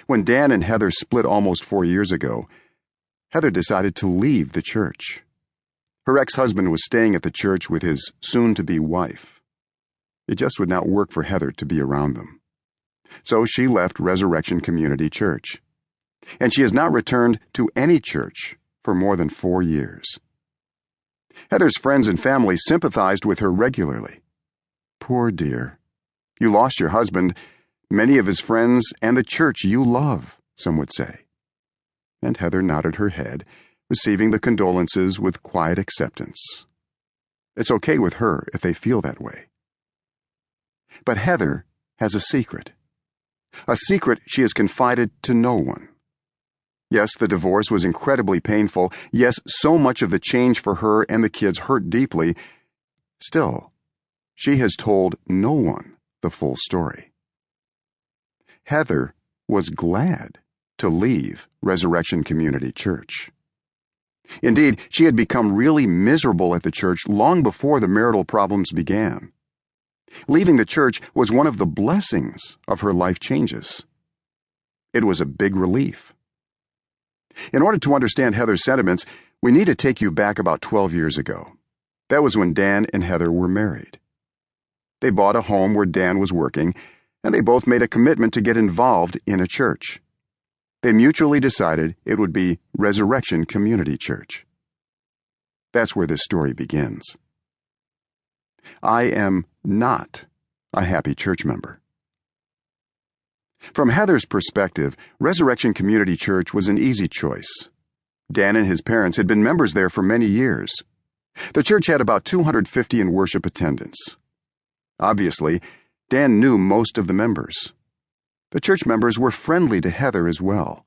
When Dan and Heather split almost 4 years ago, Heather decided to leave the church. Her ex-husband was staying at the church with his soon-to-be wife. It just would not work for Heather to be around them. So she left Resurrection Community Church. And she has not returned to any church for more than 4 years. Heather's friends and family sympathized with her regularly. Poor dear. You lost your husband, many of his friends, and the church you love, some would say. And Heather nodded her head, receiving the condolences with quiet acceptance. It's okay with her if they feel that way. But Heather has a secret she has confided to no one. Yes, the divorce was incredibly painful. Yes, so much of the change for her and the kids hurt deeply. Still, she has told no one the full story. Heather was glad to leave Resurrection Community Church. Indeed, she had become really miserable at the church long before the marital problems began. Leaving the church was one of the blessings of her life changes. It was a big relief. In order to understand Heather's sentiments, we need to take you back about 12 years ago. That was when Dan and Heather were married. They bought a home where Dan was working, and they both made a commitment to get involved in a church. They mutually decided it would be Resurrection Community Church. That's where this story begins. I am not a happy church member. From Heather's perspective, Resurrection Community Church was an easy choice. Dan and his parents had been members there for many years. The church had about 250 in worship attendance. Obviously, Dan knew most of the members. The church members were friendly to Heather as well.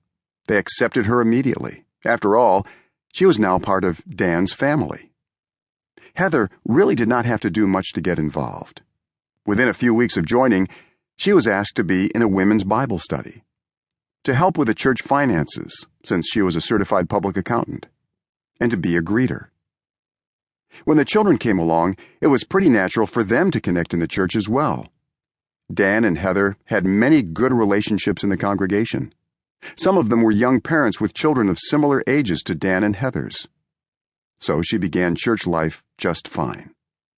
They accepted her immediately. After all, she was now part of Dan's family. Heather really did not have to do much to get involved. Within a few weeks of joining, she was asked to be in a women's Bible study, to help with the church finances, since she was a certified public accountant, and to be a greeter. When the children came along, it was pretty natural for them to connect in the church as well. Dan and Heather had many good relationships in the congregation. Some of them were young parents with children of similar ages to Dan and Heather's. So she began church life just fine.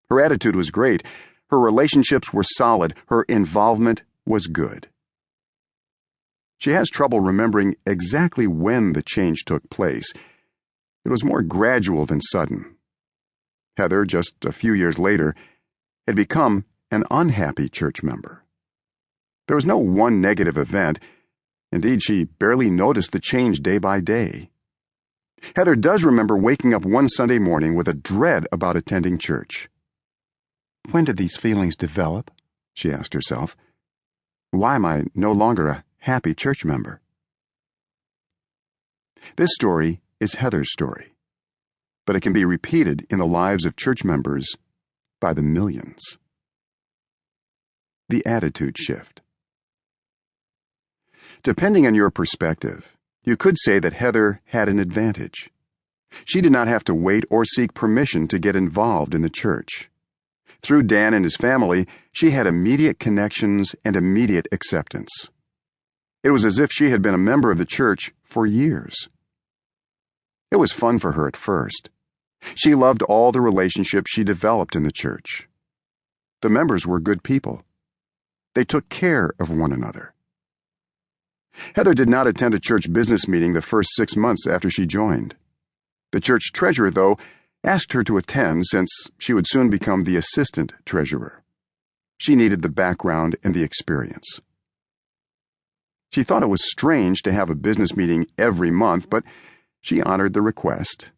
Her attitude was great. Her relationships were solid. Her involvement was good. She has trouble remembering exactly when the change took place. It was more gradual than sudden. Heather, just a few years later, had become an unhappy church member. There was no one negative event. Indeed, she barely noticed the change day by day. Heather does remember waking up one Sunday morning with a dread about attending church. When did these feelings develop? She asked herself. Why am I no longer a happy church member? This story is Heather's story, but it can be repeated in the lives of church members by the millions. The attitude shift. Depending on your perspective, you could say that Heather had an advantage. She did not have to wait or seek permission to get involved in the church. Through Dan and his family, she had immediate connections and immediate acceptance. It was as if she had been a member of the church for years. It was fun for her at first. She loved all the relationships she developed in the church. The members were good people. They took care of one another. Heather did not attend a church business meeting the first 6 months after she joined. The church treasurer, though, asked her to attend since she would soon become the assistant treasurer. She needed the background and the experience. She thought it was strange to have a business meeting every month, but she honored the request.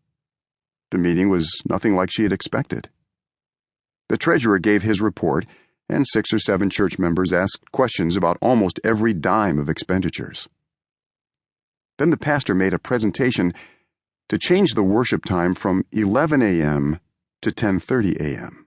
The meeting was nothing like she had expected. The treasurer gave his report, and 6 or 7 church members asked questions about almost every dime of expenditures. Then the pastor made a presentation to change the worship time from 11 a.m. to 10:30 a.m.